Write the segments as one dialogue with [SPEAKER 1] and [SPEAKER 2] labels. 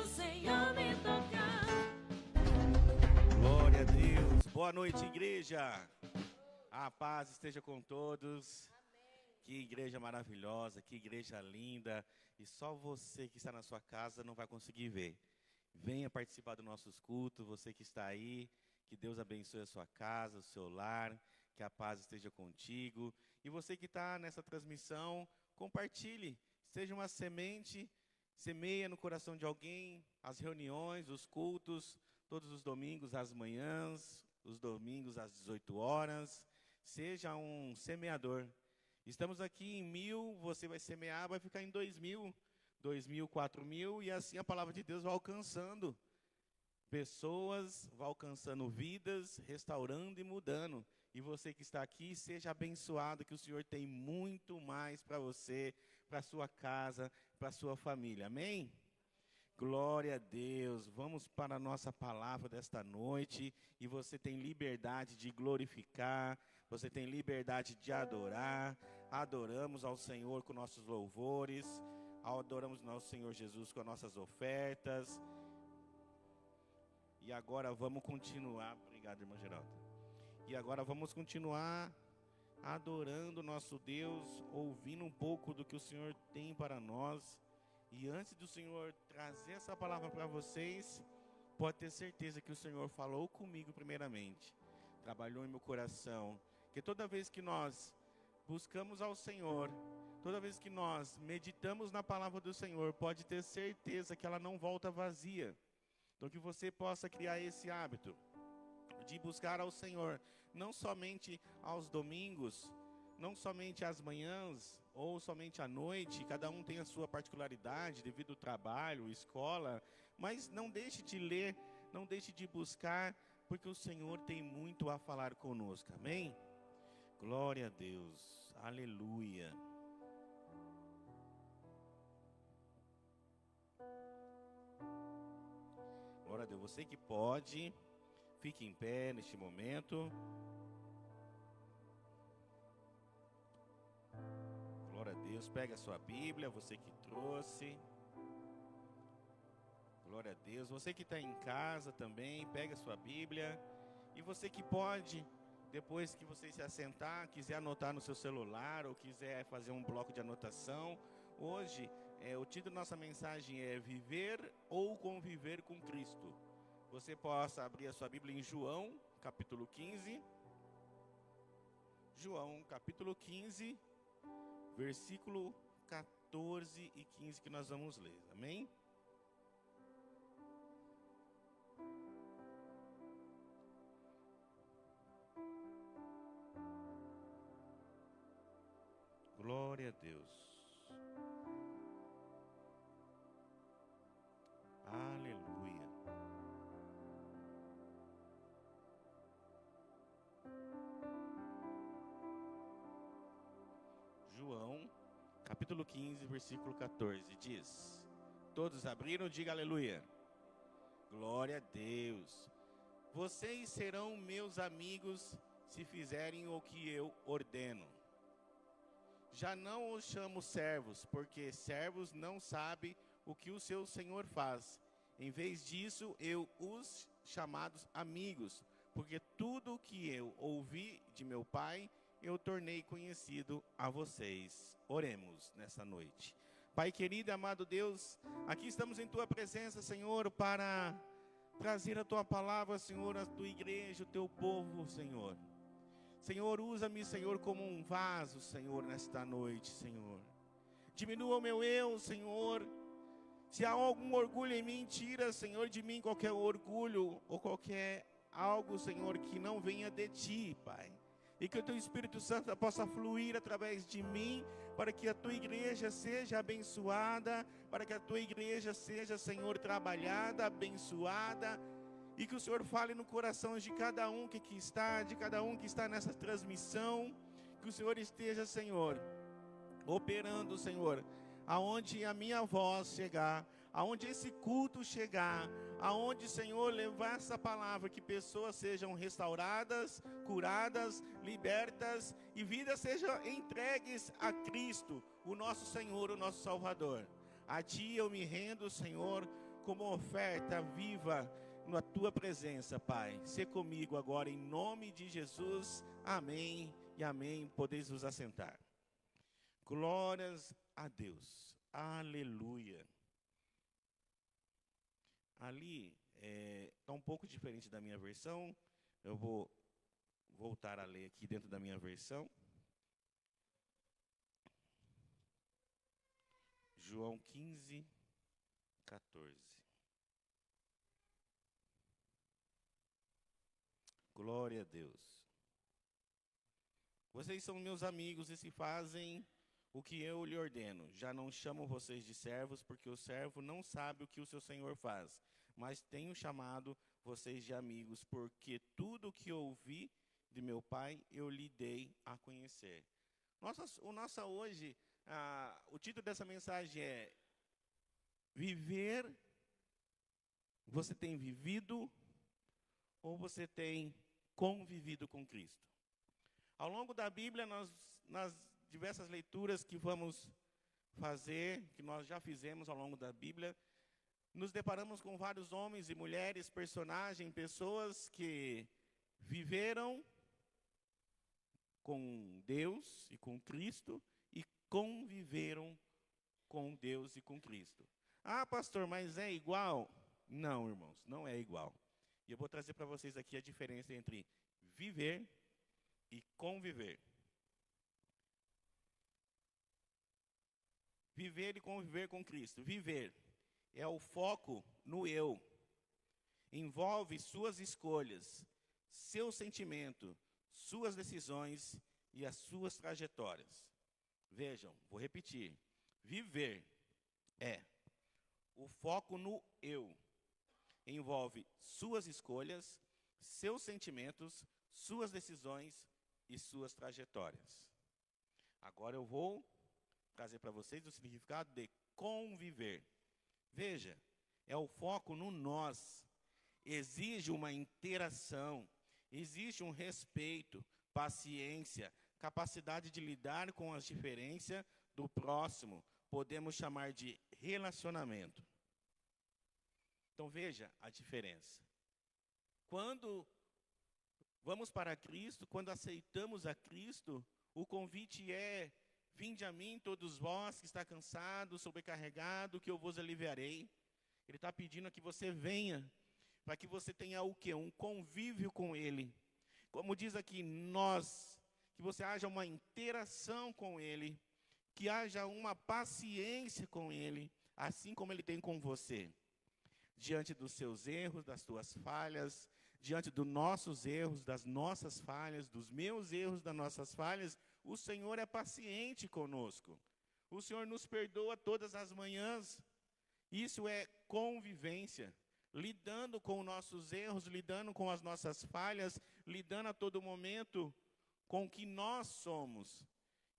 [SPEAKER 1] Senhor, me tocar.
[SPEAKER 2] Glória a Deus. Boa noite, igreja. A paz esteja com todos. Que igreja maravilhosa, que igreja linda. E só você que está na sua casa não vai conseguir ver. Venha participar dos nossos cultos, você que está aí. Que Deus abençoe a sua casa, o seu lar. Que a paz esteja contigo. E você que está nessa transmissão, compartilhe. Seja uma semente, semeia no coração de alguém. As reuniões, os cultos, todos os domingos às manhãs, os domingos às 18 horas. Seja um semeador. Estamos aqui em 1000, você vai semear, vai ficar em 2000, 2000, 4000, e assim a palavra de Deus vai alcançando pessoas, vai alcançando vidas, restaurando e mudando. E você que está aqui, seja abençoado, que o Senhor tem muito mais para você, para a sua casa, para a sua família. Amém? Glória a Deus. Vamos para a nossa palavra desta noite. E você tem liberdade de glorificar, você tem liberdade de adorar. Adoramos ao Senhor com nossos louvores, adoramos nosso Senhor Jesus com as nossas ofertas. E agora vamos continuar. Obrigado, irmã Geralda. E agora vamos continuar adorando nosso Deus, ouvindo um pouco do que o Senhor tem para nós. E antes do Senhor trazer essa palavra para vocês, pode ter certeza que o Senhor falou comigo primeiramente, trabalhou em meu coração, que toda vez que nós buscamos ao Senhor, toda vez que nós meditamos na palavra do Senhor, pode ter certeza que ela não volta vazia. Então que você possa criar esse hábito de buscar ao Senhor, não somente aos domingos, não somente às manhãs ou somente à noite, cada um tem a sua particularidade devido ao trabalho, escola, mas não deixe de ler, não deixe de buscar, porque o Senhor tem muito a falar conosco, amém? Glória a Deus, aleluia. Glória a Deus, você que pode, fique em pé neste momento. Glória a Deus, pega a sua Bíblia, você que trouxe. Glória a Deus, você que está em casa também, pega a sua Bíblia. E você que pode, depois que você se assentar, quiser anotar no seu celular ou quiser fazer um bloco de anotação. Hoje, o título da nossa mensagem é Viver ou Conviver com Cristo. Você possa abrir a sua Bíblia em João, capítulo 15. João, capítulo 15. Versículo 14 e 15 que nós vamos ler, amém? Glória a Deus. Aleluia. João, capítulo 15, versículo 14, diz: todos abriram, diga aleluia. Glória a Deus. Vocês serão meus amigos se fizerem o que eu ordeno. Já não os chamo servos, porque servos não sabem o que o seu Senhor faz. Em vez disso, eu os chamados amigos, porque tudo o que eu ouvi de meu Pai, eu tornei conhecido a vocês. Oremos nessa noite. Pai querido e amado Deus, aqui estamos em Tua presença, Senhor, para trazer a Tua palavra, Senhor, à Tua igreja, o Teu povo, Senhor. Senhor, usa-me, Senhor, como um vaso, Senhor, nesta noite, Senhor. Diminua o meu eu, Senhor. Se há algum orgulho em mim, tira, Senhor, de mim qualquer orgulho ou qualquer algo, Senhor, que não venha de Ti, Pai. E que o Teu Espírito Santo possa fluir através de mim, para que a Tua igreja seja abençoada, para que a Tua igreja seja, Senhor, trabalhada, abençoada. E que o Senhor fale no coração de cada um que aqui está, de cada um que está nessa transmissão. Que o Senhor esteja, Senhor, operando, Senhor, aonde a minha voz chegar, aonde esse culto chegar, aonde, Senhor, levar essa palavra, que pessoas sejam restauradas, curadas, libertas e vidas sejam entregues a Cristo, o nosso Senhor, o nosso Salvador. A Ti eu me rendo, Senhor, como oferta viva na Tua presença, Pai. Sê comigo agora, em nome de Jesus. Amém e amém. Podeis vos assentar. Glórias a Deus. Aleluia. Ali está um pouco diferente da minha versão. Eu vou voltar a ler aqui dentro da minha versão. João 15, 14. Glória a Deus. Vocês são meus amigos e se fazem o que eu lhe ordeno. Já não chamo vocês de servos, porque o servo não sabe o que o seu senhor faz. Mas tenho chamado vocês de amigos, porque tudo o que ouvi de meu Pai eu lhe dei a conhecer. O título dessa mensagem é Viver. Você tem vivido ou você tem convivido com Cristo? Ao longo da Bíblia, nas diversas leituras que vamos fazer, que nós já fizemos ao longo da Bíblia, nos deparamos com vários homens e mulheres, personagens, pessoas que viveram com Deus e com Cristo e conviveram com Deus e com Cristo. Ah, pastor, mas é igual? Não, irmãos, não é igual. E eu vou trazer para vocês aqui a diferença entre viver e conviver. Viver e conviver com Cristo. Viver é o foco no eu. Envolve suas escolhas, seu sentimento, suas decisões e as suas trajetórias. Vejam, vou repetir. Viver é o foco no eu. Envolve suas escolhas, seus sentimentos, suas decisões e suas trajetórias. Agora eu vou trazer para vocês o significado de conviver. Veja, é o foco no nós. Exige uma interação, existe um respeito, paciência, capacidade de lidar com as diferenças do próximo. Podemos chamar de relacionamento. Então veja a diferença. Quando vamos para Cristo, quando aceitamos a Cristo, o convite é: vinde a mim todos vós que está cansado, sobrecarregado, que eu vos aliviarei. Ele está pedindo que você venha, para que você tenha o quê? Um convívio com Ele. Como diz aqui, nós, que você haja uma interação com Ele, que haja uma paciência com Ele, assim como Ele tem com você. Diante dos seus erros, das suas falhas, diante dos nossos erros, das nossas falhas, dos meus erros, das nossas falhas, o Senhor é paciente conosco. O Senhor nos perdoa todas as manhãs. Isso é convivência. Lidando com os nossos erros, lidando com as nossas falhas, lidando a todo momento com o que nós somos.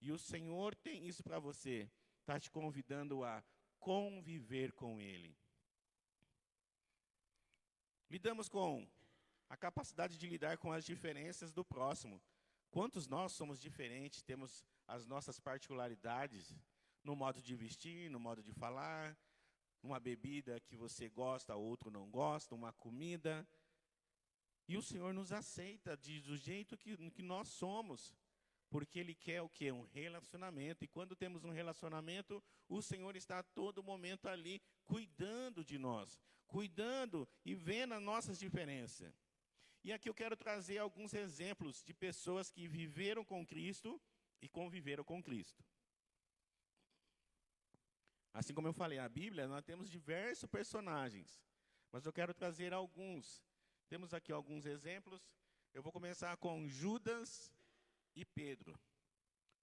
[SPEAKER 2] E o Senhor tem isso para você. Está te convidando a conviver com Ele. Lidamos com a capacidade de lidar com as diferenças do próximo. Quantos nós somos diferentes, temos as nossas particularidades no modo de vestir, no modo de falar, uma bebida que você gosta, outro não gosta, uma comida. E o Senhor nos aceita do jeito que nós somos, porque Ele quer o quê? Um relacionamento. E quando temos um relacionamento, o Senhor está a todo momento ali, cuidando de nós, cuidando e vendo as nossas diferenças. E aqui eu quero trazer alguns exemplos de pessoas que viveram com Cristo e conviveram com Cristo. Assim como eu falei, a Bíblia, nós temos diversos personagens, mas eu quero trazer alguns. Temos aqui alguns exemplos. Eu vou começar com Judas e Pedro.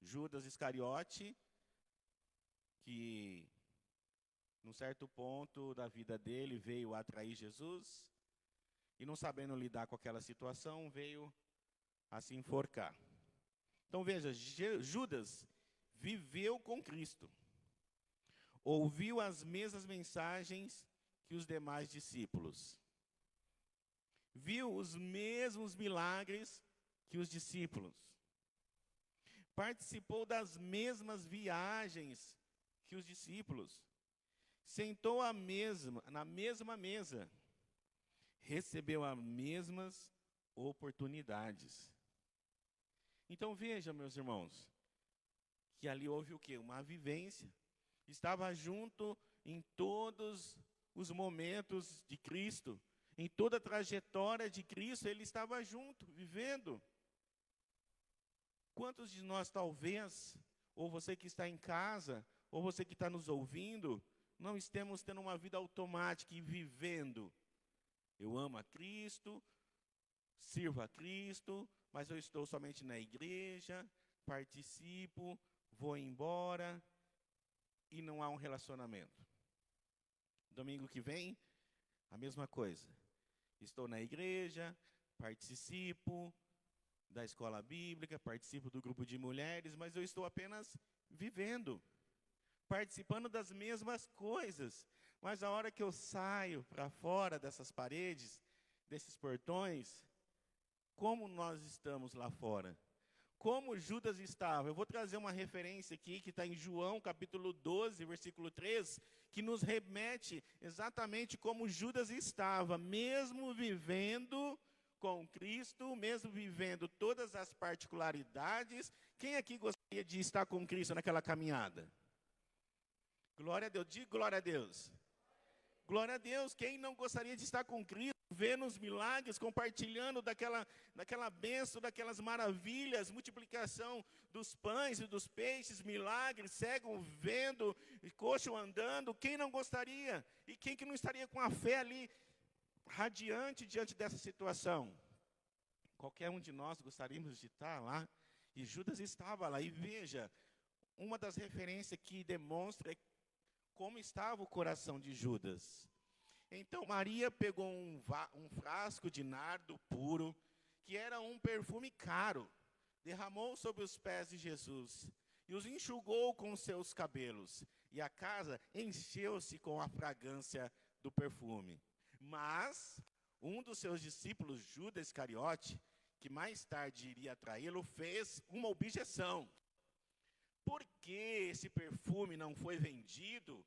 [SPEAKER 2] Judas Iscariote, que num certo ponto da vida dele veio atrair Jesus e, não sabendo lidar com aquela situação, veio a se enforcar. Então veja, Judas viveu com Cristo. ouviu as mesmas mensagens que os demais discípulos. Viu os mesmos milagres que os discípulos. Participou das mesmas viagens que os discípulos. Sentou na mesma mesa. Recebeu as mesmas oportunidades. Então veja, meus irmãos, que ali houve o quê? Uma vivência. Estava junto em todos os momentos de Cristo. Em toda a trajetória de Cristo, ele estava junto, vivendo. Quantos de nós, talvez, ou você que está em casa, ou você que está nos ouvindo, não estamos tendo uma vida automática e vivendo? Eu amo a Cristo, sirvo a Cristo, mas eu estou somente na igreja, participo, vou embora e não há um relacionamento. Domingo que vem, a mesma coisa. Estou na igreja, participo da escola bíblica, participo do grupo de mulheres, mas eu estou apenas vivendo, participando das mesmas coisas. Mas a hora que eu saio para fora dessas paredes, desses portões, como nós estamos lá fora? Como Judas estava? Eu vou trazer uma referência aqui que está em João, capítulo 12, versículo 3, que nos remete exatamente como Judas estava, mesmo vivendo com Cristo, mesmo vivendo todas as particularidades. Quem aqui gostaria de estar com Cristo naquela caminhada? Glória a Deus, diga glória a Deus. Glória a Deus, quem não gostaria de estar com Cristo, vendo os milagres, compartilhando daquela bênção, daquelas maravilhas, multiplicação dos pães e dos peixes, milagres, cego vendo, coxo andando, quem não gostaria? E quem que não estaria com a fé ali, radiante diante dessa situação? Qualquer um de nós gostaríamos de estar lá, e Judas estava lá, e veja, uma das referências que demonstra como estava o coração de Judas. Então Maria pegou um frasco de nardo puro, que era um perfume caro, derramou sobre os pés de Jesus, e os enxugou com seus cabelos, e a casa encheu-se com a fragrância do perfume. Mas um dos seus discípulos, Judas Iscariote, que mais tarde iria traí-lo, fez uma objeção. Por que esse perfume não foi vendido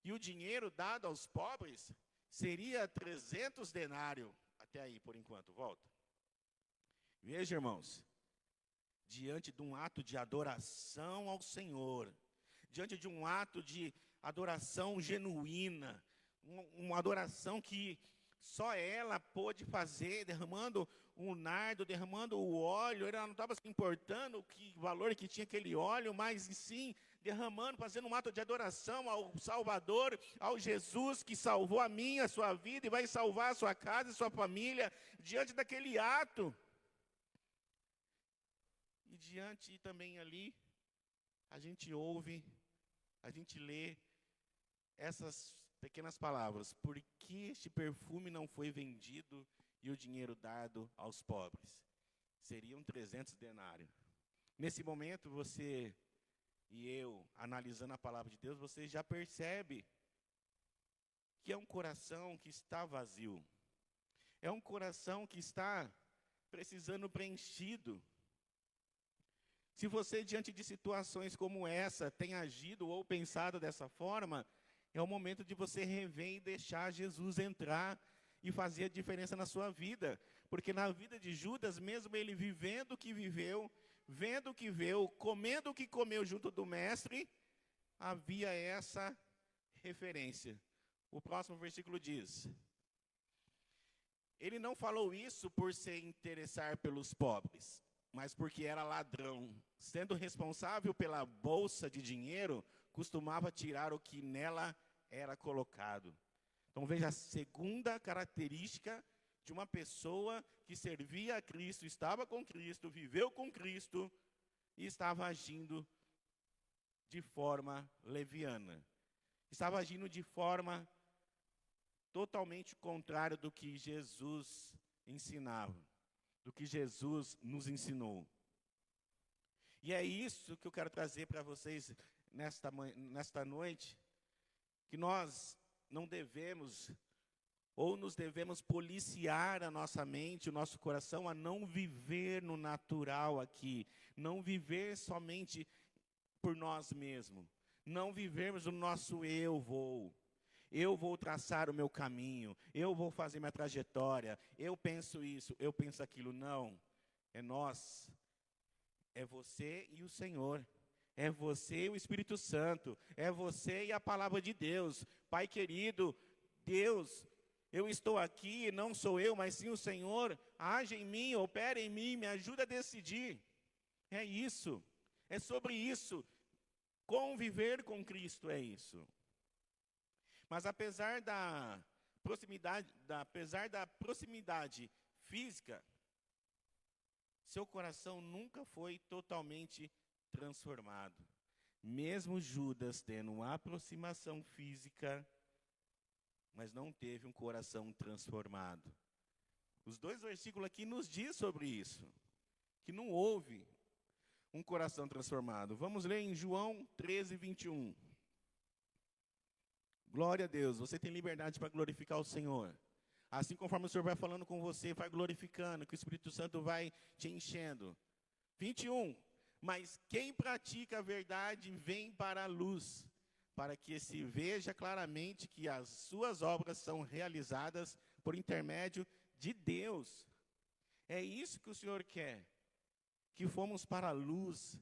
[SPEAKER 2] e o dinheiro dado aos pobres? Seria 300 denários. Até aí, por enquanto, volta. Veja, irmãos, diante de um ato de adoração ao Senhor, diante de um ato de adoração genuína, uma adoração que só ela pôde fazer, derramando o nardo, derramando o óleo. Ela não estava se importando o valor que tinha aquele óleo, mas sim derramando, fazendo um ato de adoração ao Salvador, ao Jesus que salvou a minha, a sua vida, e vai salvar a sua casa e sua família, diante daquele ato. E diante também ali, a gente ouve, a gente lê essas pequenas palavras: por que este perfume não foi vendido e o dinheiro dado aos pobres? Seriam 300 denários. Nesse momento, você e eu, analisando a palavra de Deus, você já percebe que é um coração que está vazio. É um coração que está precisando preenchido. Se você, diante de situações como essa, tem agido ou pensado dessa forma, é o momento de você rever e deixar Jesus entrar e fazer a diferença na sua vida. Porque na vida de Judas, mesmo ele vivendo o que viveu, vendo o que viu, comendo o que comeu junto do mestre, havia essa referência. O próximo versículo diz: ele não falou isso por se interessar pelos pobres, mas porque era ladrão. Sendo responsável pela bolsa de dinheiro, costumava tirar o que nela era colocado. Então veja a segunda característica de uma pessoa que servia a Cristo, estava com Cristo, viveu com Cristo e estava agindo de forma leviana. Estava agindo de forma totalmente contrária do que Jesus ensinava, do que Jesus nos ensinou. E é isso que eu quero trazer para vocês nesta noite, que nós não devemos, ou nos devemos policiar a nossa mente, o nosso coração, a não viver no natural aqui, não viver somente por nós mesmos, não vivermos o nosso eu vou traçar o meu caminho, eu vou fazer minha trajetória, eu penso isso, eu penso aquilo. Não, é nós, é você e o Senhor. É você e o Espírito Santo, é você e a palavra de Deus. Pai querido, Deus, eu estou aqui, não sou eu, mas sim o Senhor. Age em mim, opera em mim, me ajuda a decidir. É isso, é sobre isso. Conviver com Cristo é isso. Mas apesar da proximidade física, seu coração nunca foi totalmente transformado. Mesmo Judas tendo uma aproximação física, mas não teve um coração transformado. Os 2 versículos aqui nos diz sobre isso, que não houve um coração transformado. Vamos ler em João 13, 21. Glória a Deus, você tem liberdade para glorificar o Senhor. Assim conforme o Senhor vai falando com você, vai glorificando, que o Espírito Santo vai te enchendo. 21. Mas quem pratica a verdade vem para a luz, para que se veja claramente que as suas obras são realizadas por intermédio de Deus. É isso que o Senhor quer, que fomos para a luz,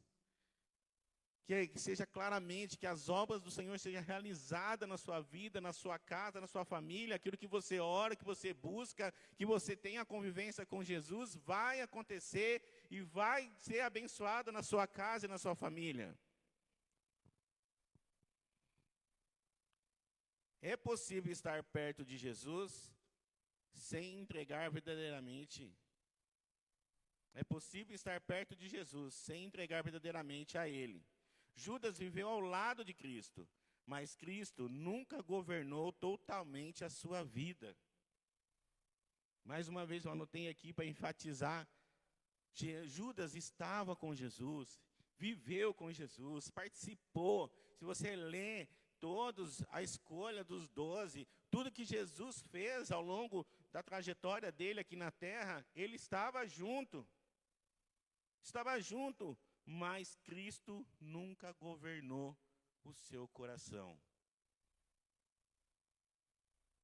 [SPEAKER 2] que seja claramente, que as obras do Senhor sejam realizadas na sua vida, na sua casa, na sua família, aquilo que você ora, que você busca, que você tenha convivência com Jesus, vai acontecer e vai ser abençoado na sua casa e na sua família. É possível estar perto de Jesus sem entregar verdadeiramente. É possível estar perto de Jesus sem entregar verdadeiramente a Ele. Judas viveu ao lado de Cristo, mas Cristo nunca governou totalmente a sua vida. Mais uma vez eu anotei aqui para enfatizar, Judas estava com Jesus, viveu com Jesus, participou. Se você lê a escolha dos 12, tudo que Jesus fez ao longo da trajetória dele aqui na terra, ele estava junto. Estava junto. Mas Cristo nunca governou o seu coração.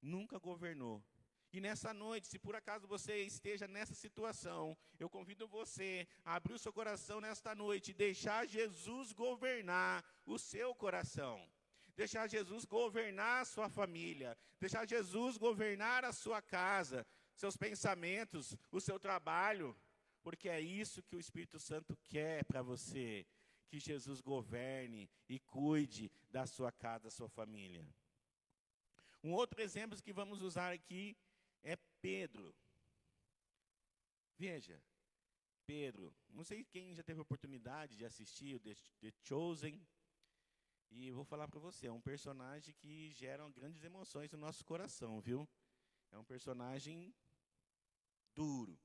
[SPEAKER 2] Nunca governou. E nessa noite, se por acaso você esteja nessa situação, eu convido você a abrir o seu coração nesta noite e deixar Jesus governar o seu coração. Deixar Jesus governar a sua família. Deixar Jesus governar a sua casa, seus pensamentos, o seu trabalho. Porque é isso que o Espírito Santo quer para você, que Jesus governe e cuide da sua casa, da sua família. Um outro exemplo que vamos usar aqui é Pedro. Veja, Pedro, não sei quem já teve a oportunidade de assistir o The Chosen, e eu vou falar para você, é um personagem que gera grandes emoções no nosso coração, viu? É um personagem duro.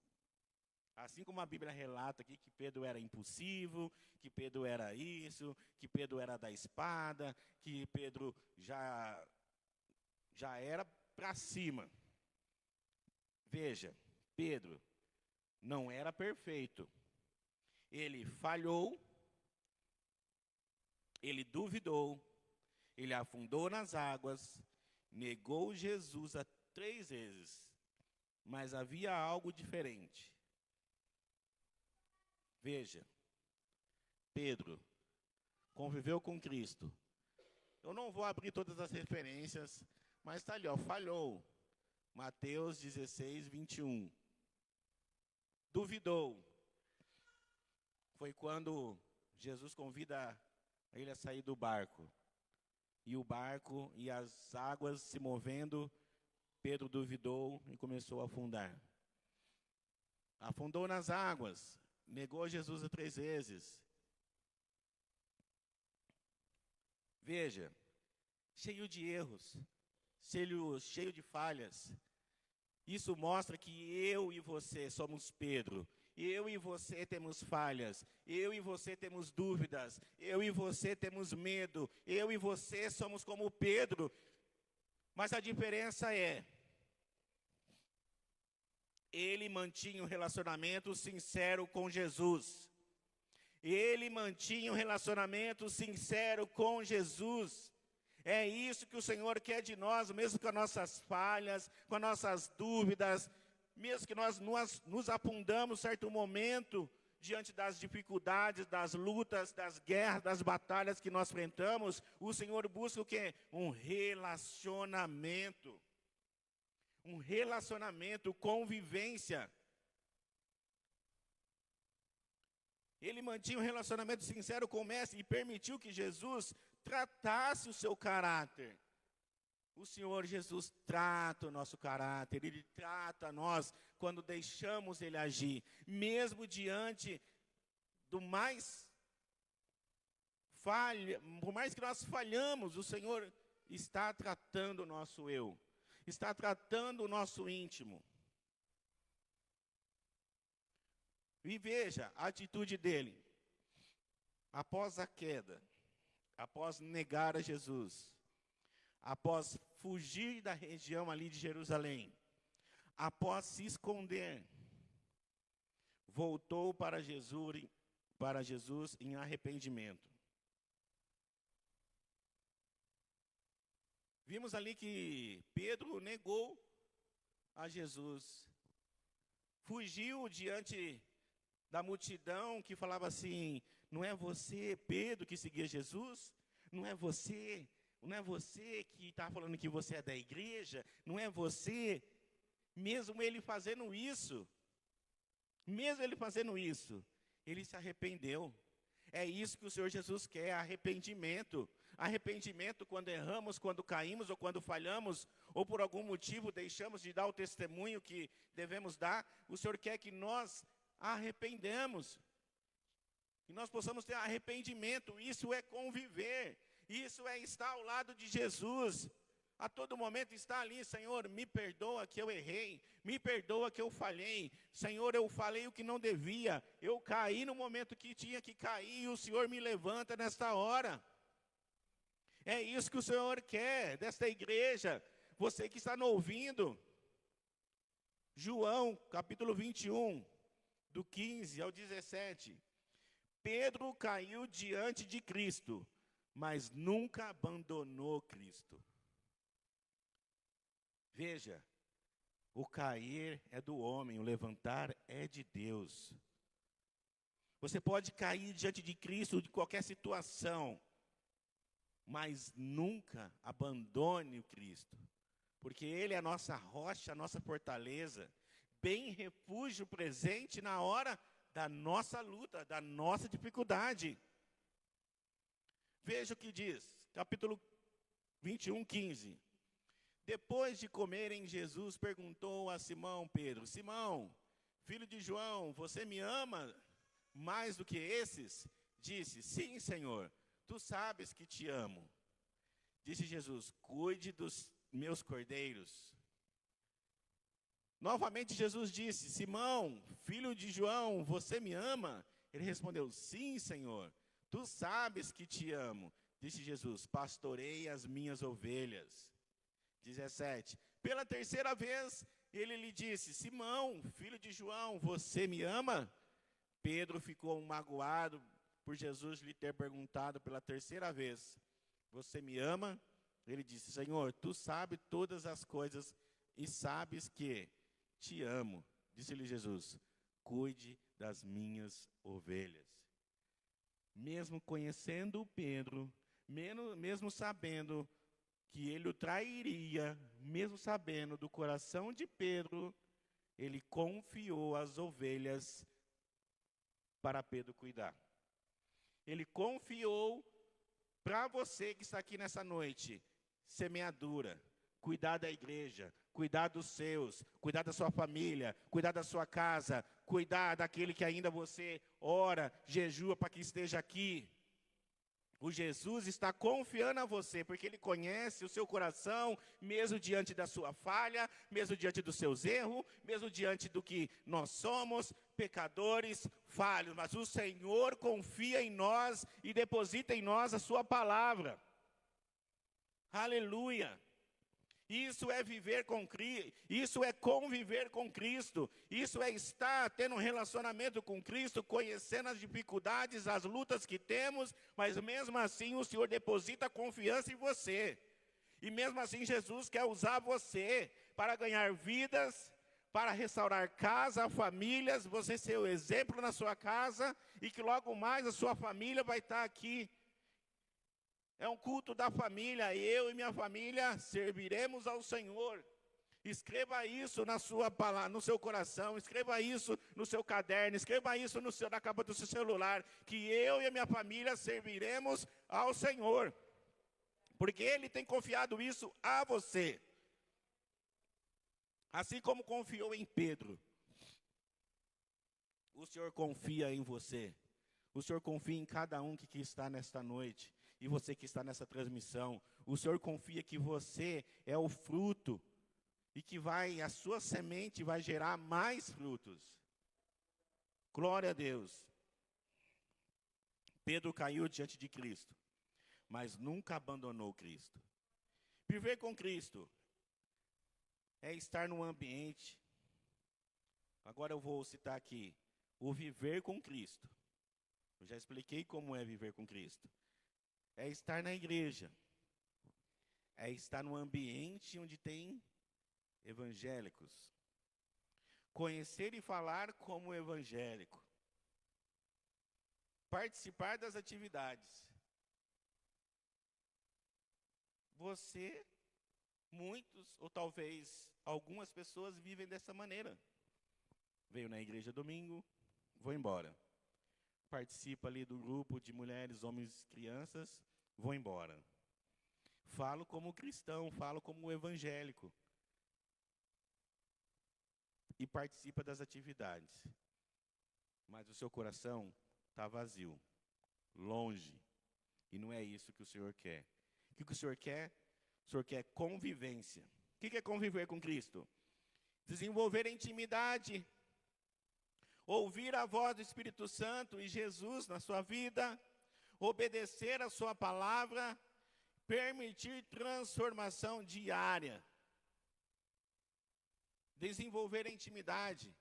[SPEAKER 2] Assim como a Bíblia relata aqui que Pedro era impulsivo, que Pedro era isso, que Pedro era da espada, que Pedro já era para cima. Veja, Pedro não era perfeito. Ele falhou, ele duvidou, ele afundou nas águas, negou Jesus 3 vezes, mas havia algo diferente. Veja, Pedro conviveu com Cristo. Eu não vou abrir todas as referências, mas está ali, falhou. Mateus 16, 21. Duvidou. Foi quando Jesus convida ele a sair do barco. E o barco e as águas se movendo, Pedro duvidou e começou a afundar. Afundou nas águas. Negou Jesus 3 vezes. Veja, cheio de erros, cheio de falhas. Isso mostra que eu e você somos Pedro. Eu e você temos falhas. Eu e você temos dúvidas. Eu e você temos medo. Eu e você somos como Pedro. Mas a diferença é, ele mantinha um relacionamento sincero com Jesus. Ele mantinha um relacionamento sincero com Jesus. É isso que o Senhor quer de nós, mesmo com as nossas falhas, com as nossas dúvidas, mesmo que nós nos afundamos em certo momento, diante das dificuldades, das lutas, das guerras, das batalhas que nós enfrentamos, o Senhor busca o quê? Um relacionamento. Um relacionamento, convivência. Ele mantinha um relacionamento sincero com o Mestre e permitiu que Jesus tratasse o seu caráter. O Senhor Jesus trata o nosso caráter, Ele trata nós quando deixamos Ele agir. Mesmo diante do mais falha, por mais que nós falhamos, o Senhor está tratando o nosso eu. Está tratando o nosso íntimo. E veja a atitude dele. Após a queda, após negar a Jesus, após fugir da região ali de Jerusalém, após se esconder, voltou para Jesus em arrependimento. Vimos ali que Pedro negou a Jesus, fugiu diante da multidão que falava assim, não é você, Pedro, que seguia Jesus? Não é você que está falando que você é da igreja? Não é você? Mesmo ele fazendo isso, ele se arrependeu. É isso que o Senhor Jesus quer, arrependimento. Arrependimento quando erramos, quando caímos ou quando falhamos, ou por algum motivo deixamos de dar o testemunho que devemos dar. O Senhor quer que nós arrependamos, que nós possamos ter arrependimento. Isso é conviver, isso é estar ao lado de Jesus. A todo momento está ali, Senhor, me perdoa que eu errei, me perdoa que eu falhei, Senhor, eu falei o que não devia, eu caí no momento que tinha que cair, e o Senhor me levanta nesta hora. É isso que o Senhor quer desta igreja, você que está nos ouvindo. João, capítulo 21, do 15 ao 17. Pedro caiu diante de Cristo, mas nunca abandonou Cristo. Veja, o cair é do homem, o levantar é de Deus. Você pode cair diante de Cristo de qualquer situação, mas nunca abandone o Cristo, porque Ele é a nossa rocha, a nossa fortaleza, bem refúgio presente na hora da nossa luta, da nossa dificuldade. Veja o que diz, capítulo 21, 15. Depois de comerem, Jesus perguntou a Simão Pedro, Simão, filho de João, você me ama mais do que esses? Disse, sim, Senhor, tu sabes que te amo. Disse Jesus, cuide dos meus cordeiros. Novamente Jesus disse, Simão, filho de João, você me ama? Ele respondeu, sim, Senhor, tu sabes que te amo. Disse Jesus, pastorei as minhas ovelhas. 17. Pela terceira vez, ele lhe disse, Simão, filho de João, você me ama? Pedro ficou magoado por Jesus lhe ter perguntado pela terceira vez, você me ama? Ele disse, Senhor, tu sabes todas as coisas e sabes que te amo. Disse-lhe Jesus, cuide das minhas ovelhas. Mesmo conhecendo Pedro, mesmo sabendo que ele o trairia, mesmo sabendo do coração de Pedro, ele confiou as ovelhas para Pedro cuidar. Ele confiou para você que está aqui nessa noite, semeadura, cuidar da igreja, cuidar dos seus, cuidar da sua família, cuidar da sua casa, cuidar daquele que ainda você ora, jejua para que esteja aqui. O Jesus está confiando a você, porque Ele conhece o seu coração, mesmo diante da sua falha, mesmo diante dos seus erros, mesmo diante do que nós somos, pecadores, falhos. Mas o Senhor confia em nós e deposita em nós a sua palavra. Aleluia! Isso é viver com Cristo, isso é conviver com Cristo, isso é estar tendo um relacionamento com Cristo, conhecendo as dificuldades, as lutas que temos, mas mesmo assim o Senhor deposita confiança em você. E mesmo assim Jesus quer usar você para ganhar vidas, para restaurar casa, famílias, você ser o exemplo na sua casa, e que logo mais a sua família vai estar aqui. É um culto da família, eu e minha família serviremos ao Senhor. Escreva isso na sua palavra, no seu coração, escreva isso no seu caderno, escreva isso na capa do seu celular, que eu e a minha família serviremos ao Senhor. Porque Ele tem confiado isso a você. Assim como confiou em Pedro, o Senhor confia em você. O Senhor confia em cada um que está nesta noite. E você que está nessa transmissão, o Senhor confia que você é o fruto e que a sua semente vai gerar mais frutos. Glória a Deus. Pedro caiu diante de Cristo, mas nunca abandonou Cristo. Viver com Cristo é estar num ambiente. Agora eu vou citar aqui, o viver com Cristo. Eu já expliquei como é viver com Cristo. É estar na igreja, é estar num ambiente onde tem evangélicos, conhecer e falar como evangélico, participar das atividades. Você, muitos, ou talvez algumas pessoas vivem dessa maneira. Veio na igreja domingo, vou embora. Participa ali do grupo de mulheres, homens, crianças, vou embora. Falo como cristão, falo como evangélico. E participa das atividades. Mas o seu coração está vazio, longe. E não é isso que o Senhor quer. O que o Senhor quer? O Senhor quer convivência. O que é conviver com Cristo? Desenvolver intimidade. Ouvir a voz do Espírito Santo e Jesus na sua vida, obedecer a sua palavra, permitir transformação diária, desenvolver a intimidade.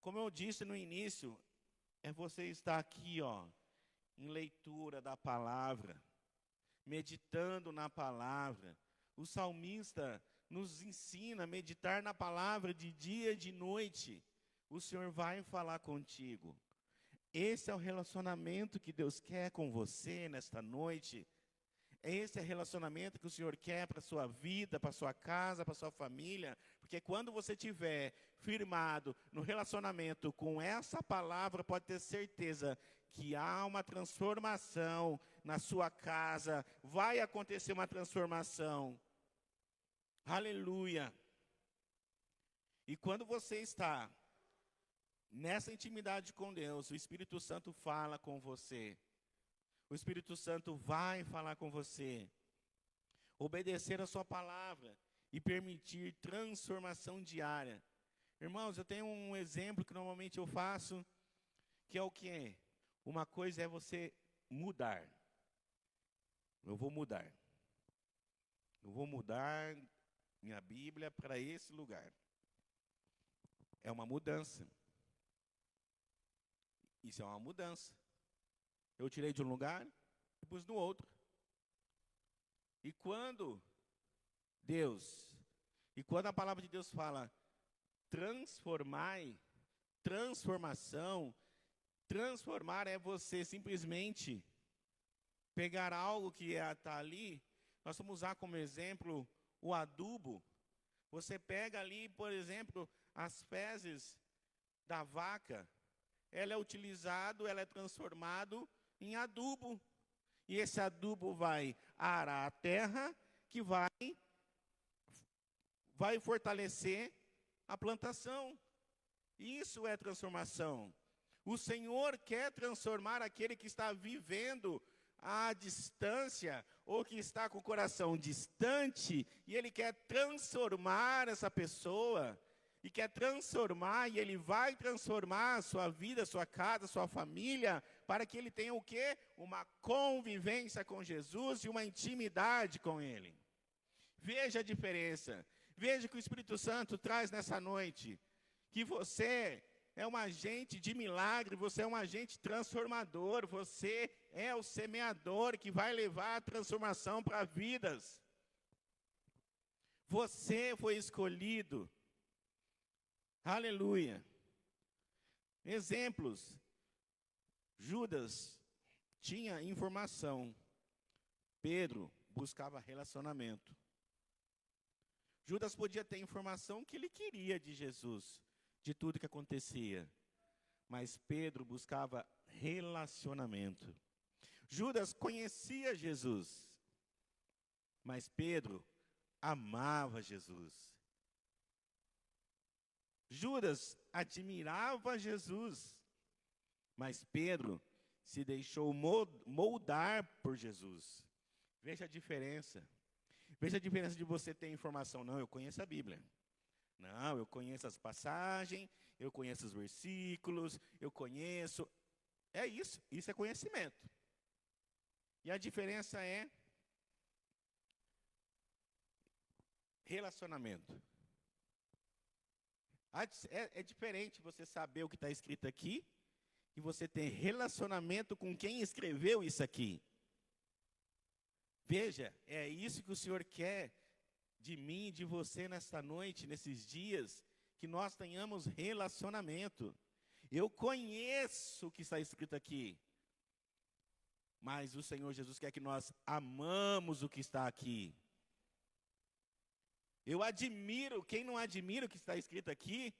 [SPEAKER 2] Como eu disse no início, é você estar aqui, em leitura da palavra, meditando na palavra. O salmista nos ensina a meditar na palavra de dia e de noite. O Senhor vai falar contigo. Esse é o relacionamento que Deus quer com você nesta noite. Esse é o relacionamento que o Senhor quer para a sua vida, para a sua casa, para a sua família. Porque quando você estiver firmado no relacionamento com essa palavra, pode ter certeza que há uma transformação na sua casa. Vai acontecer uma transformação. Aleluia. E quando você está nessa intimidade com Deus, o Espírito Santo fala com você. O Espírito Santo vai falar com você. Obedecer a sua palavra e permitir transformação diária. Irmãos, eu tenho um exemplo que normalmente eu faço, que é o quê? Uma coisa é você mudar. Eu vou mudar. Eu vou mudar minha Bíblia para esse lugar. É uma mudança. Isso é uma mudança. Eu tirei de um lugar e pus no outro. E quando a palavra de Deus fala transformação, transformar é você simplesmente pegar algo que está ali. Nós vamos usar como exemplo o adubo. Você pega ali, por exemplo, as fezes da vaca. Ela é transformado em adubo. E esse adubo vai arar a terra, que vai fortalecer a plantação. Isso é transformação. O Senhor quer transformar aquele que está vivendo à distância, ou que está com o coração distante, e Ele quer transformar essa pessoa. E quer transformar, e Ele vai transformar a sua vida, a sua casa, a sua família, para que ele tenha o quê? Uma convivência com Jesus e uma intimidade com Ele. Veja a diferença. Veja que o Espírito Santo traz nessa noite. Que você é um agente de milagre, você é um agente transformador, você é o semeador que vai levar a transformação para vidas. Você foi escolhido. Aleluia. Exemplos. Judas tinha informação. Pedro buscava relacionamento. Judas podia ter informação que ele queria de Jesus, de tudo que acontecia. Mas Pedro buscava relacionamento. Judas conhecia Jesus, mas Pedro amava Jesus. Judas admirava Jesus, mas Pedro se deixou moldar por Jesus. Veja a diferença. Veja a diferença de você ter informação. Não, eu conheço a Bíblia. Não, eu conheço as passagens, eu conheço os versículos, eu conheço. É isso, isso é conhecimento. E a diferença é relacionamento. É diferente você saber o que está escrito aqui e você ter relacionamento com quem escreveu isso aqui. Veja, é isso que o Senhor quer de mim e de você nesta noite, nesses dias, que nós tenhamos relacionamento. Eu conheço o que está escrito aqui, mas o Senhor Jesus quer que nós amamos o que está aqui. Eu admiro, quem não admira o que está escrito aqui?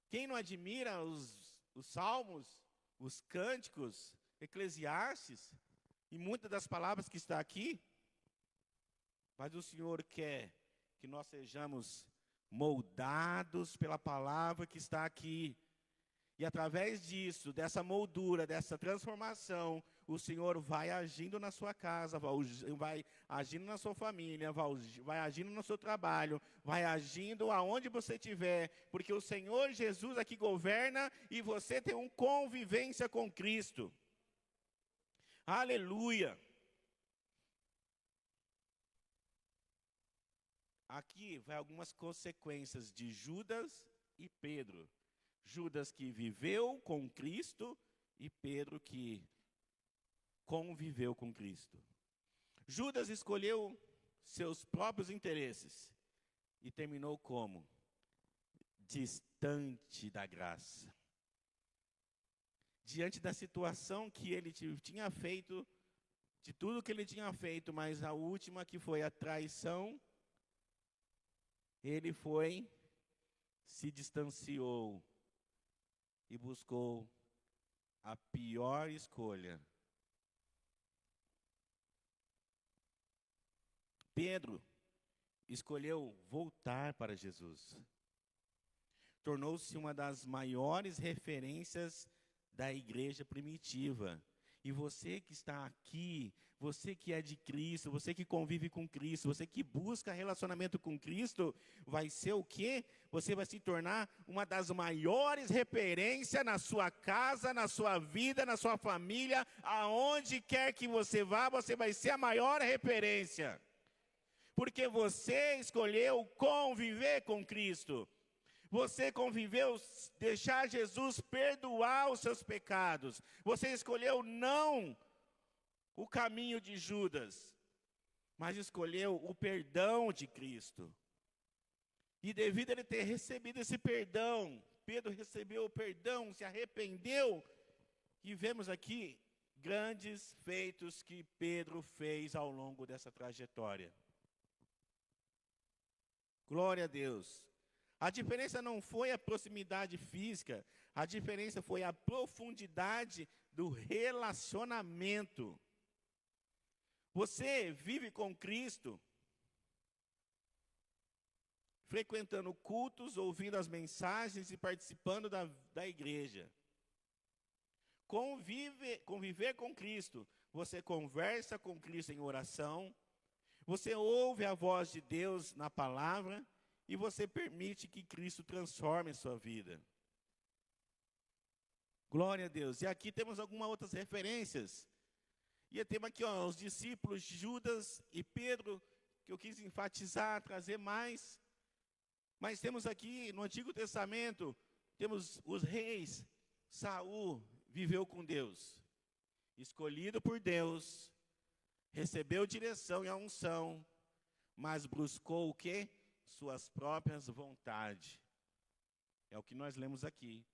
[SPEAKER 2] Quem não admira os salmos, os cânticos, Eclesiastes e muitas das palavras que está aqui? Mas o Senhor quer que nós sejamos moldados pela palavra que está aqui. E através disso, dessa moldura, dessa transformação, o Senhor vai agindo na sua casa, vai agindo na sua família, vai agindo no seu trabalho, vai agindo aonde você estiver, porque o Senhor Jesus aqui governa e você tem uma convivência com Cristo. Aleluia! Aqui vai algumas consequências de Judas e Pedro. Judas que viveu com Cristo e Pedro que conviveu com Cristo. Judas escolheu seus próprios interesses e terminou como? Distante da graça. Diante da situação que ele tinha feito, de tudo que ele tinha feito, mas a última que foi a traição, ele se distanciou e buscou a pior escolha. Pedro escolheu voltar para Jesus. Tornou-se uma das maiores referências da igreja primitiva. E você que está aqui, você que é de Cristo, você que convive com Cristo, você que busca relacionamento com Cristo, vai ser o quê? Você vai se tornar uma das maiores referências na sua casa, na sua vida, na sua família, aonde quer que você vá, você vai ser a maior referência. Porque você escolheu conviver com Cristo. Você conviveu, deixar Jesus perdoar os seus pecados. Você escolheu não o caminho de Judas, mas escolheu o perdão de Cristo. E devido a ele ter recebido esse perdão, Pedro recebeu o perdão, se arrependeu. E vemos aqui grandes feitos que Pedro fez ao longo dessa trajetória. Glória a Deus. A diferença não foi a proximidade física, a diferença foi a profundidade do relacionamento. Você vive com Cristo, frequentando cultos, ouvindo as mensagens e participando da igreja. Conviver com Cristo, você conversa com Cristo em oração, você ouve a voz de Deus na palavra, e você permite que Cristo transforme a sua vida. Glória a Deus. E aqui temos algumas outras referências. E temos aqui, os discípulos Judas e Pedro que eu quis enfatizar, trazer mais. Mas temos aqui no Antigo Testamento, temos os reis. Saul viveu com Deus, escolhido por Deus, recebeu direção e a unção, mas buscou o quê? Suas próprias vontades. É o que nós lemos aqui.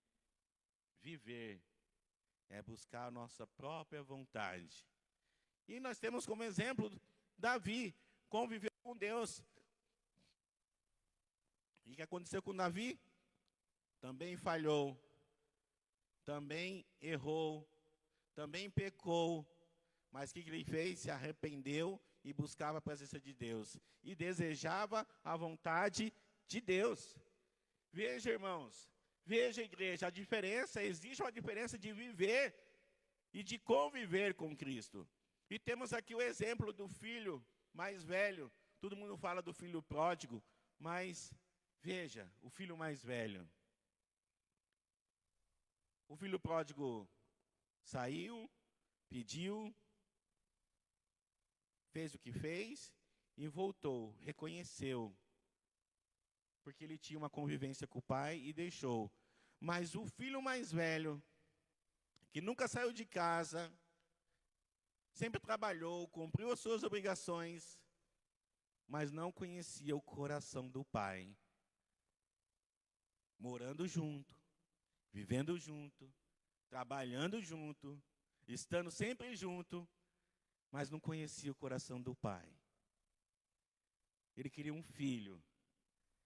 [SPEAKER 2] Viver é buscar a nossa própria vontade. E nós temos como exemplo Davi, conviveu com Deus. E o que aconteceu com Davi? Também falhou, também errou, também pecou. Mas o que ele fez? Se arrependeu e buscava a presença de Deus. E desejava a vontade de Deus. Veja, irmãos, veja, igreja, existe uma diferença de viver e de conviver com Cristo. E temos aqui o exemplo do filho mais velho. Todo mundo fala do filho pródigo, mas veja, o filho mais velho. O filho pródigo saiu, pediu, fez o que fez e voltou, reconheceu. Porque ele tinha uma convivência com o pai e deixou. Mas o filho mais velho, que nunca saiu de casa, sempre trabalhou, cumpriu as suas obrigações, mas não conhecia o coração do pai. Morando junto, vivendo junto, trabalhando junto, estando sempre junto, mas não conhecia o coração do pai. Ele queria um filho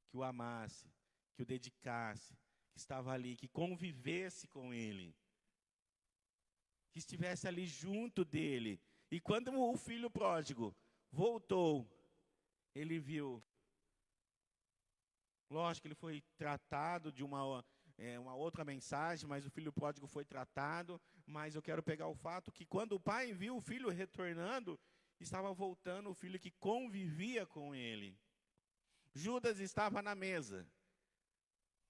[SPEAKER 2] que o amasse, que o dedicasse, que estava ali, que convivesse com ele, que estivesse ali junto dele. E quando o filho pródigo voltou, ele viu. Lógico que ele foi tratado de uma outra mensagem, mas o filho pródigo foi tratado. Mas eu quero pegar o fato que quando o pai viu o filho retornando, estava voltando o filho que convivia com ele. Judas estava na mesa.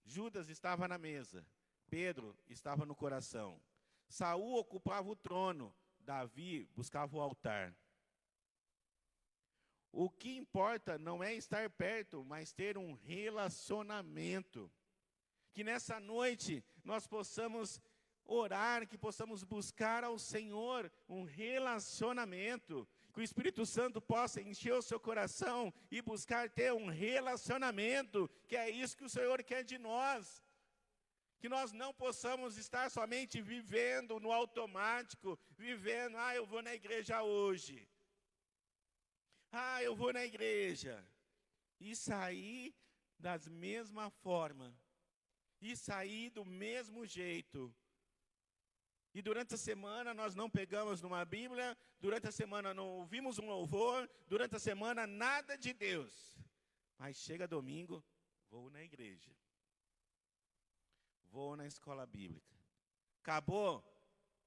[SPEAKER 2] Judas estava na mesa. Pedro estava no coração. Saul ocupava o trono. Davi buscava o altar. O que importa não é estar perto, mas ter um relacionamento. Que nessa noite nós possamos orar, que possamos buscar ao Senhor um relacionamento. Que o Espírito Santo possa encher o seu coração e buscar ter um relacionamento, que é isso que o Senhor quer de nós. Que nós não possamos estar somente vivendo no automático, vivendo, eu vou na igreja hoje. Eu vou na igreja. E sair da mesma forma. E sair do mesmo jeito. E durante a semana nós não pegamos numa Bíblia, durante a semana não ouvimos um louvor, durante a semana nada de Deus. Mas chega domingo, vou na igreja. Vou na escola bíblica. Acabou,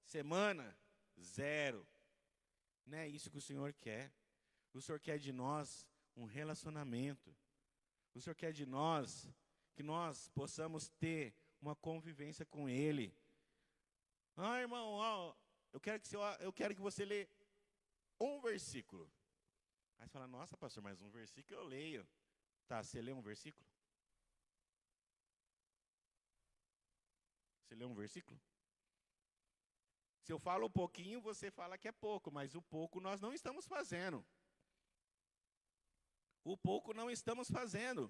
[SPEAKER 2] semana, zero. Não é isso que o Senhor quer. O Senhor quer de nós um relacionamento. O Senhor quer de nós que nós possamos ter uma convivência com Ele. Irmão, eu quero que você lê um versículo. Aí você fala, nossa, pastor, mas um versículo eu leio. Tá, você lê um versículo? Você lê um versículo? Se eu falo um pouquinho, você fala que é pouco, mas o pouco nós não estamos fazendo. O pouco não estamos fazendo.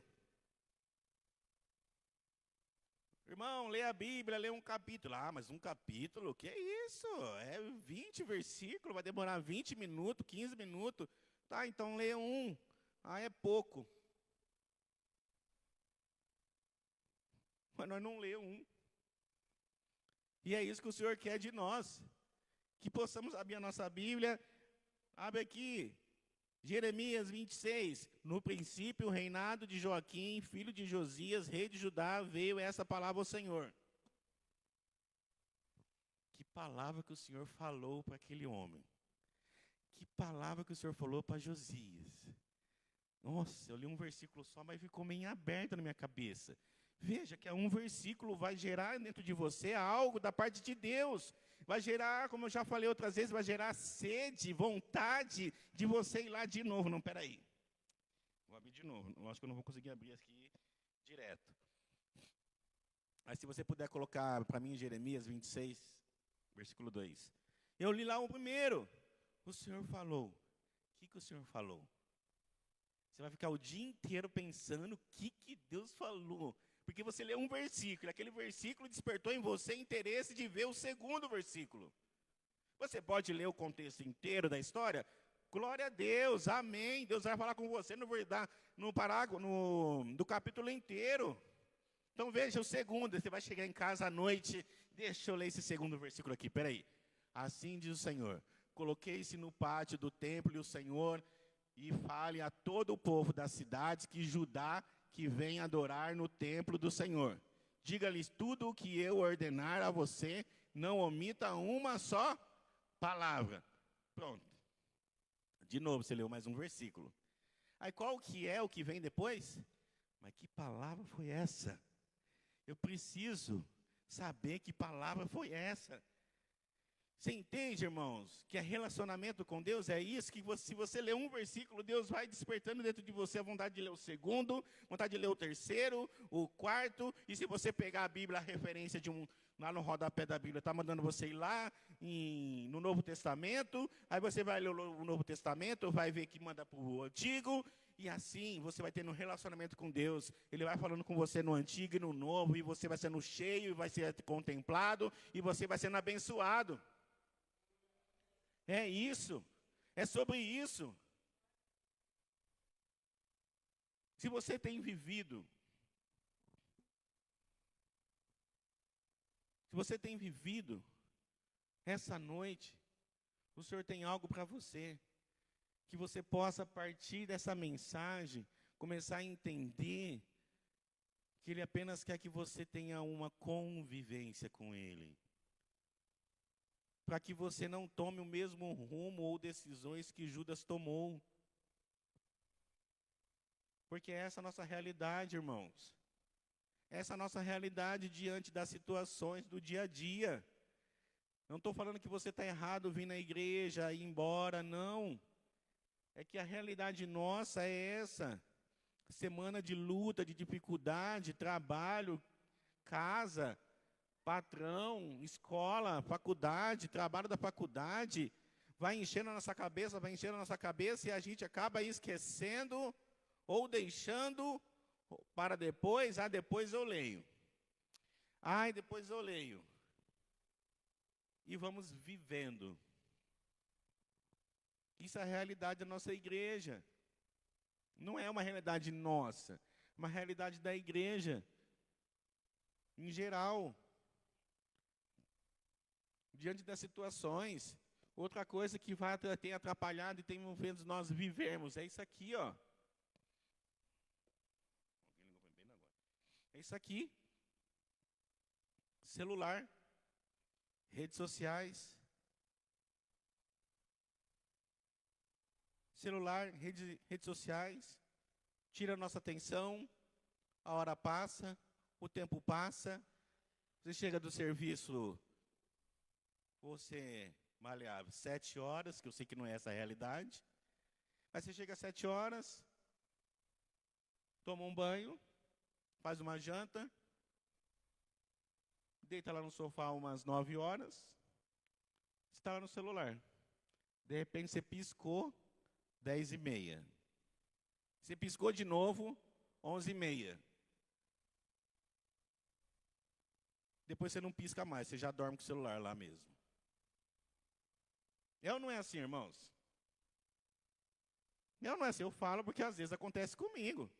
[SPEAKER 2] Irmão, lê a Bíblia, lê um capítulo. Mas um capítulo, o que é isso? É 20 versículos, vai demorar 20 minutos, 15 minutos. Tá, então lê um. É pouco. Mas nós não lemos um. E é isso que o Senhor quer de nós. Que possamos abrir a nossa Bíblia. Abre aqui. Jeremias 26, no princípio o reinado de Joaquim, filho de Josias, rei de Judá, veio essa palavra ao Senhor. Que palavra que o Senhor falou para aquele homem. Que palavra que o Senhor falou para Josias. Nossa, eu li um versículo só, mas ficou meio aberto na minha cabeça. Veja que um versículo vai gerar dentro de você algo da parte de Deus. Vai gerar, como eu já falei outras vezes, vai gerar sede, vontade de você ir lá de novo. Não, peraí. de novo. Eu acho que eu não vou conseguir abrir aqui direto. Mas se você puder colocar para mim Jeremias 26, versículo 2. Eu li lá o primeiro. O Senhor falou. O que o Senhor falou? Você vai ficar o dia inteiro pensando o que Deus falou. Porque você lê um versículo, e aquele versículo despertou em você interesse de ver o segundo versículo. Você pode ler o contexto inteiro da história? Glória a Deus, amém. Deus vai falar com você no parágrafo, do capítulo inteiro. Então veja o segundo, você vai chegar em casa à noite, deixa eu ler esse segundo versículo aqui, peraí. Assim diz o Senhor, coloquei-se no pátio do templo e o Senhor, e fale a todo o povo das cidades que Judá, que vem adorar no templo do Senhor. Diga-lhes tudo o que eu ordenar a você, não omita uma só palavra. Pronto. De novo, você leu mais um versículo. Aí qual que é o que vem depois? Mas que palavra foi essa? Eu preciso saber que palavra foi essa. Você entende, irmãos, que relacionamento com Deus é isso, que se você ler um versículo, Deus vai despertando dentro de você a vontade de ler o segundo, vontade de ler o terceiro, o quarto, e se você pegar a Bíblia, a referência lá no rodapé da Bíblia, está mandando você ir lá no Novo Testamento, aí você vai ler o Novo Testamento, vai ver que manda para o Antigo, e assim você vai tendo um relacionamento com Deus, Ele vai falando com você no Antigo e no Novo, e você vai sendo cheio, e vai ser contemplado, e você vai sendo abençoado. É isso, é sobre isso. Se você tem vivido, essa noite, o Senhor tem algo para você, que você possa, a partir dessa mensagem, começar a entender que Ele apenas quer que você tenha uma convivência com Ele. Para que você não tome o mesmo rumo ou decisões que Judas tomou. Porque essa é a nossa realidade, irmãos. Essa é a nossa realidade diante das situações do dia a dia. Não estou falando que você está errado vir na igreja, ir embora, não. É que a realidade nossa é essa. Semana de luta, de dificuldade, trabalho, casa, patrão, escola, faculdade, trabalho da faculdade, vai enchendo a nossa cabeça e a gente acaba esquecendo ou deixando para depois, depois eu leio. Depois eu leio. E vamos vivendo. Isso é a realidade da nossa igreja. Não é uma realidade nossa, é uma realidade da igreja, em geral. Diante das situações, outra coisa que tem atrapalhado e tem feito nós vivermos, é isso aqui, ó. É isso aqui. Celular, redes sociais. Celular, redes sociais, tira a nossa atenção, a hora passa, o tempo passa, você chega do serviço, você maleável 7 horas, que eu sei que não é essa a realidade, mas você chega às 7 horas, toma um banho, faz uma janta, deita lá no sofá umas 9 horas, está lá no celular. De repente você piscou, 10h30. Você piscou de novo, 11h30. Depois você não pisca mais, você já dorme com o celular lá mesmo. É ou não é assim, irmãos? É ou não é assim? Eu falo porque às vezes acontece comigo.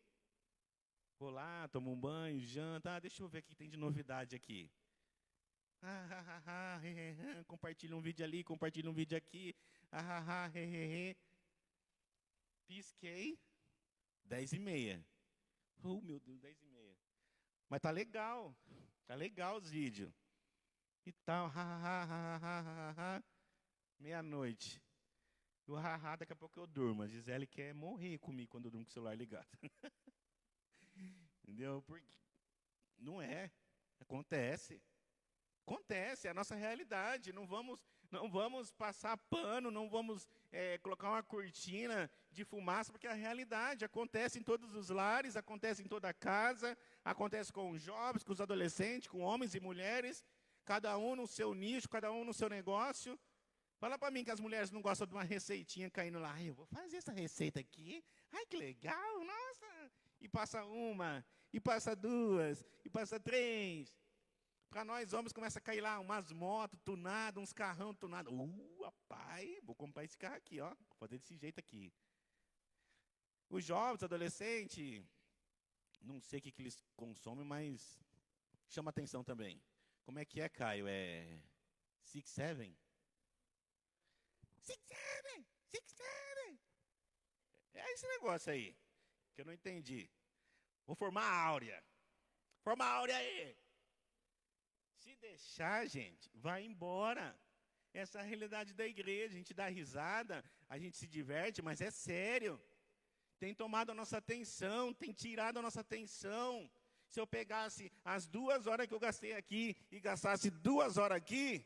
[SPEAKER 2] Vou lá, tomo um banho, janta, deixa eu ver o que tem de novidade aqui. Compartilha um vídeo ali, compartilha um vídeo aqui. Pisquei, 10h30. Oh, meu Deus, 10h30. Mas tá legal os vídeos. E tal, meia-noite. O daqui a pouco eu durmo. A Gisele quer morrer comigo quando eu durmo com o celular ligado. Entendeu? Porque não é. Acontece. Acontece, é a nossa realidade. Não vamos passar pano, não vamos colocar uma cortina de fumaça, porque a realidade acontece em todos os lares, acontece em toda casa, acontece com os jovens, com os adolescentes, com homens e mulheres, cada um no seu nicho, cada um no seu negócio. Fala para mim que as mulheres não gostam de uma receitinha caindo lá. Ai, eu vou fazer essa receita aqui. Ai, que legal, nossa. E passa uma, e passa duas, e passa três. Para nós homens começa a cair lá umas motos tunadas, uns carrão tunados. Rapaz, vou comprar esse carro aqui, ó. Vou fazer desse jeito aqui. Os jovens, adolescentes, não sei o que eles consomem, mas chama atenção também. Como é que é, Caio? É 6-7? 6-7! 6-7! É esse negócio aí, que eu não entendi. Vou formar a Áurea. Forma a Áurea aí. Se deixar, gente, vai embora. Essa é a realidade da igreja. A gente dá risada, a gente se diverte, mas é sério. Tem tomado a nossa atenção, tem tirado a nossa atenção. Se eu pegasse as 2 horas que eu gastei aqui e gastasse 2 horas aqui,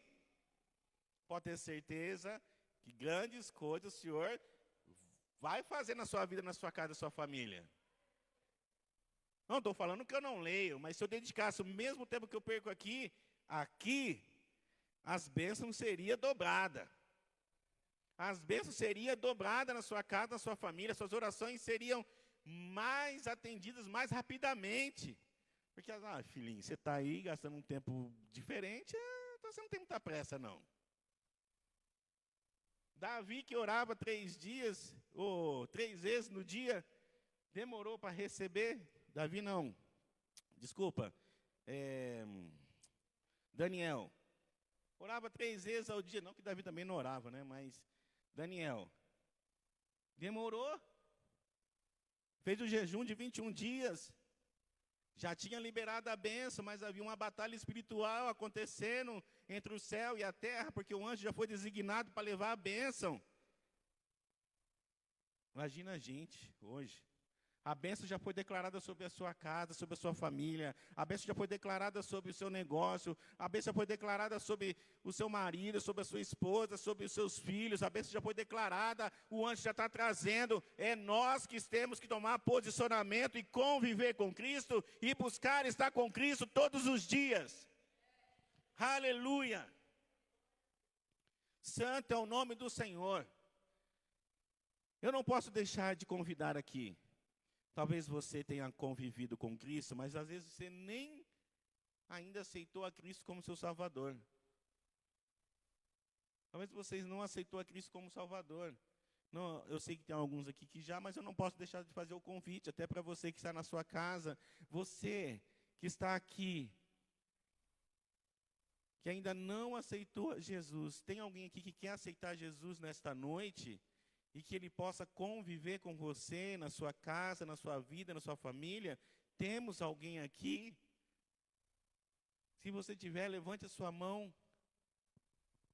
[SPEAKER 2] pode ter certeza que grandes coisas o Senhor vai fazer na sua vida, na sua casa, na sua família. Não estou falando que eu não leio, mas se eu dedicasse o mesmo tempo que eu perco aqui, as bênçãos seriam dobradas. As bênçãos seriam dobradas na sua casa, na sua família, suas orações seriam mais atendidas mais rapidamente. Porque, filhinho, você está aí gastando um tempo diferente, então você não tem muita pressa, não. Davi, que orava 3 dias, ou 3 vezes no dia, demorou para receber. Davi não, desculpa, Daniel, orava 3 vezes ao dia, não que Davi também não orava, né, mas Daniel, demorou, fez o jejum de 21 dias, já tinha liberado a bênção, mas havia uma batalha espiritual acontecendo entre o céu e a terra, porque o anjo já foi designado para levar a bênção. Imagina a gente hoje. A bênção já foi declarada sobre a sua casa, sobre a sua família. A bênção já foi declarada sobre o seu negócio. A bênção já foi declarada sobre o seu marido, sobre a sua esposa, sobre os seus filhos. A bênção já foi declarada, o anjo já está trazendo. É nós que temos que tomar posicionamento e conviver com Cristo e buscar estar com Cristo todos os dias. Aleluia! Santo é o nome do Senhor. Eu não posso deixar de convidar aqui. Talvez você tenha convivido com Cristo, mas às vezes você nem ainda aceitou a Cristo como seu Salvador. Talvez você não aceitou a Cristo como Salvador. Não, eu sei que tem alguns aqui que já, mas eu não posso deixar de fazer o convite, até para você que está na sua casa. Você que está aqui, que ainda não aceitou Jesus. Tem alguém aqui que quer aceitar Jesus nesta noite? E que Ele possa conviver com você, na sua casa, na sua vida, na sua família. Temos alguém aqui? Se você tiver, levante a sua mão.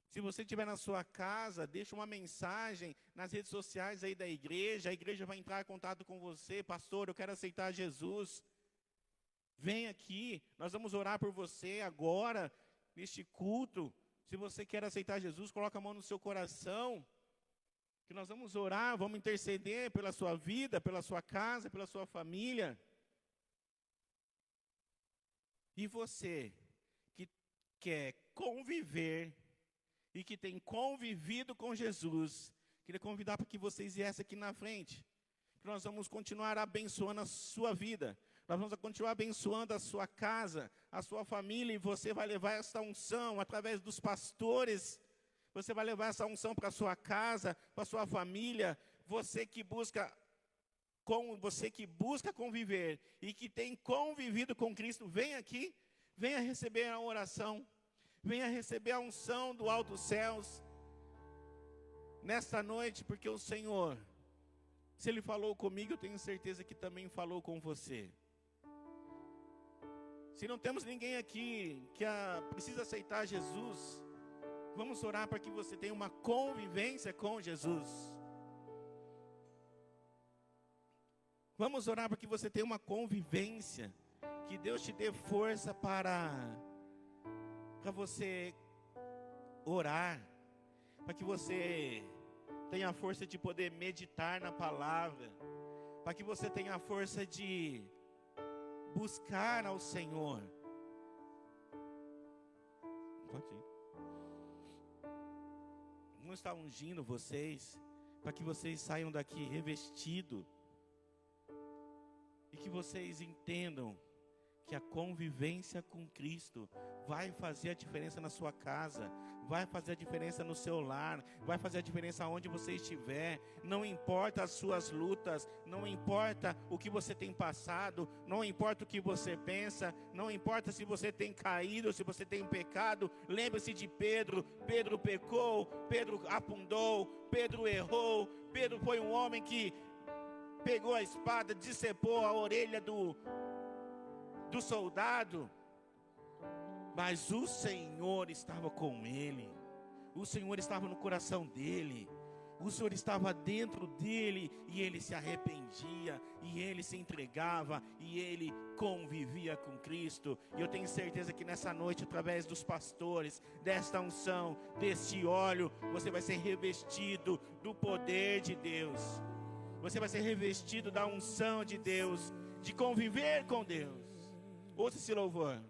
[SPEAKER 2] Se você estiver na sua casa, deixa uma mensagem nas redes sociais aí da igreja. A igreja vai entrar em contato com você. Pastor, eu quero aceitar Jesus. Vem aqui, nós vamos orar por você agora, neste culto. Se você quer aceitar Jesus, coloca a mão no seu coração. Que nós vamos orar, vamos interceder pela sua vida, pela sua casa, pela sua família. E você que quer conviver e que tem convivido com Jesus, queria convidar para que vocês viessem aqui na frente. Que nós vamos continuar abençoando a sua vida. Nós vamos continuar abençoando a sua casa, a sua família, e você vai levar essa unção através dos pastores. Você vai levar essa unção para a sua casa, para a sua família. Você que busca conviver e que tem convivido com Cristo, vem aqui, venha receber a oração, venha receber a unção do alto céus nesta noite, porque o Senhor, se Ele falou comigo, eu tenho certeza que também falou com você. Se não temos ninguém aqui que precisa aceitar Jesus, vamos orar para que você tenha uma convivência com Jesus. Vamos orar para que você tenha uma convivência. Que Deus te dê força para para você orar, para que você tenha a força de poder meditar na palavra, para que você tenha a força de buscar ao Senhor. Pode ir. Não está ungindo vocês, para que vocês saiam daqui revestidos, e que vocês entendam que a convivência com Cristo vai fazer a diferença na sua casa, vai fazer a diferença no seu lar, vai fazer a diferença onde você estiver. Não importa as suas lutas, não importa o que você tem passado, não importa o que você pensa, não importa se você tem caído, se você tem pecado. Lembre-se de Pedro. Pedro pecou, Pedro afundou, Pedro errou. Pedro foi um homem que pegou a espada, decepou a orelha do soldado, mas o Senhor estava com ele, o Senhor estava no coração dele, o Senhor estava dentro dele, e ele se arrependia, e ele se entregava, e ele convivia com Cristo. E eu tenho certeza que nessa noite, através dos pastores, desta unção, deste óleo, você vai ser revestido do poder de Deus, você vai ser revestido da unção de Deus, de conviver com Deus. Ouça esse louvor.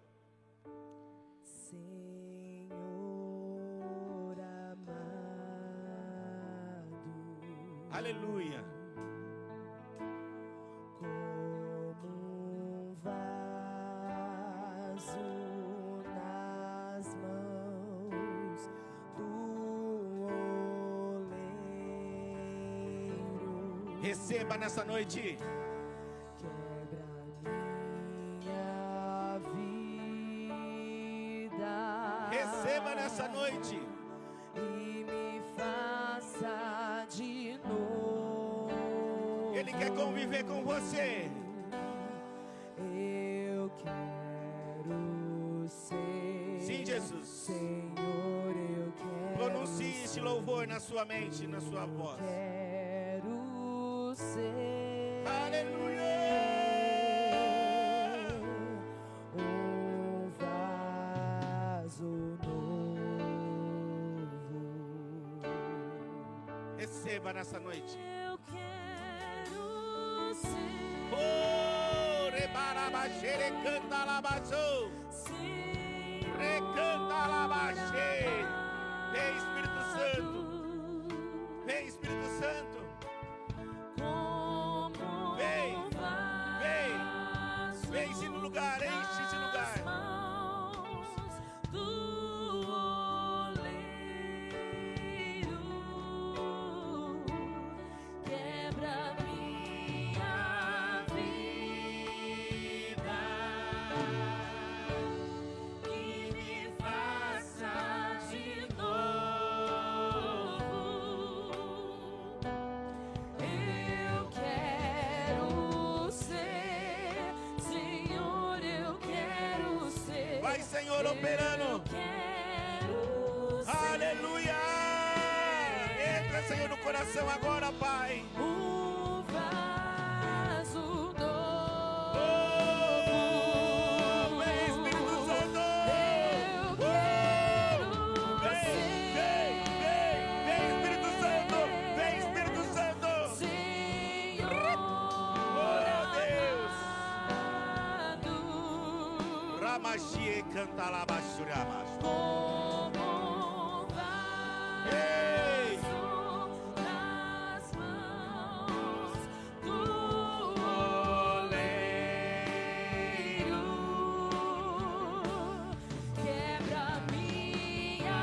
[SPEAKER 1] Senhor amado,
[SPEAKER 2] Aleluia.
[SPEAKER 1] como um vaso nas mãos do oleiro.
[SPEAKER 2] Receba nessa noite. Receba nessa noite.
[SPEAKER 1] E me faça de novo.
[SPEAKER 2] Ele quer conviver com você.
[SPEAKER 1] Eu quero ser.
[SPEAKER 2] Sim, Jesus.
[SPEAKER 1] Senhor, eu quero.
[SPEAKER 2] Pronuncie esse louvor na sua mente, na sua voz.
[SPEAKER 1] Quero ser.
[SPEAKER 2] Aleluia. Receba nessa noite.
[SPEAKER 1] Eu quero ser.
[SPEAKER 2] Oh, rebarabaxere, canta labaxou. Recanta labaxê. Vem, Espírito Santo. Vem, Espírito Santo. Vem, vem. Vem no lugar, enche esse lugar. Senhor operando. Aleluia. Entra, Senhor, no coração agora, Pai.
[SPEAKER 1] Um vaso novo.
[SPEAKER 2] Oh, vem, Espírito Santo.
[SPEAKER 1] Eu quero
[SPEAKER 2] Vem, Espírito Santo. Vem, Espírito Santo.
[SPEAKER 1] Senhor.
[SPEAKER 2] Glória a Deus. Ramachie canta lá baixo,
[SPEAKER 1] Como um vaso nas mãos do oleiro. Quebra minha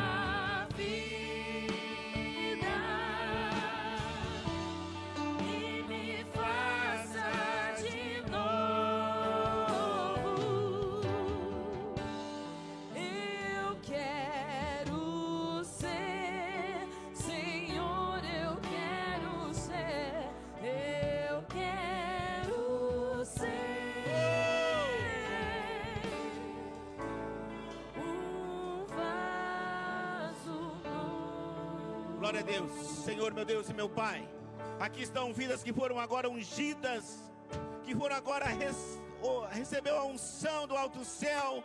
[SPEAKER 1] vida e me faça de novo. Eu quero ser, Senhor, eu quero ser, eu quero ser um vaso novo.
[SPEAKER 2] Glória a Deus. Senhor, meu Deus e meu Pai, aqui estão vidas que foram agora ungidas, que foram agora recebeu a unção do alto céu,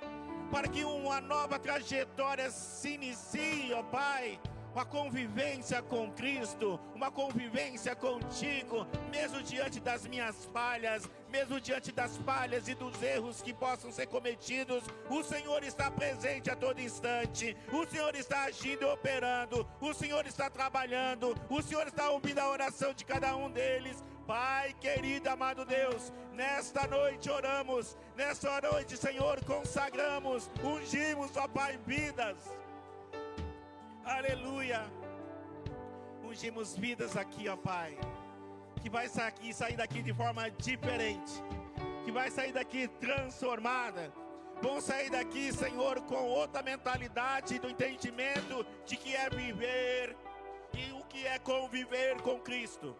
[SPEAKER 2] para que uma nova trajetória se inicie, ó Pai. Uma convivência com Cristo, uma convivência contigo, mesmo diante das minhas falhas, mesmo diante das falhas e dos erros que possam ser cometidos, o Senhor está presente a todo instante, o Senhor está agindo e operando, o Senhor está trabalhando, o Senhor está ouvindo a oração de cada um deles. Pai querido, amado Deus, nesta noite oramos, nesta noite, Senhor, consagramos, ungimos, ó Pai, vidas. Aleluia. Ungimos vidas aqui, ó Pai, que vai sair daqui de forma diferente, que vai sair daqui transformada, vão sair daqui, Senhor, com outra mentalidade do entendimento de que é viver e o que é conviver com Cristo.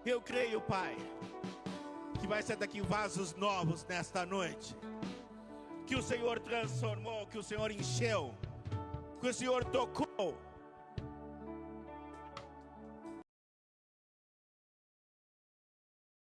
[SPEAKER 2] Eu creio, Pai, que vai sair daqui vasos novos nesta noite, que o Senhor transformou, que o Senhor encheu, que o Senhor tocou,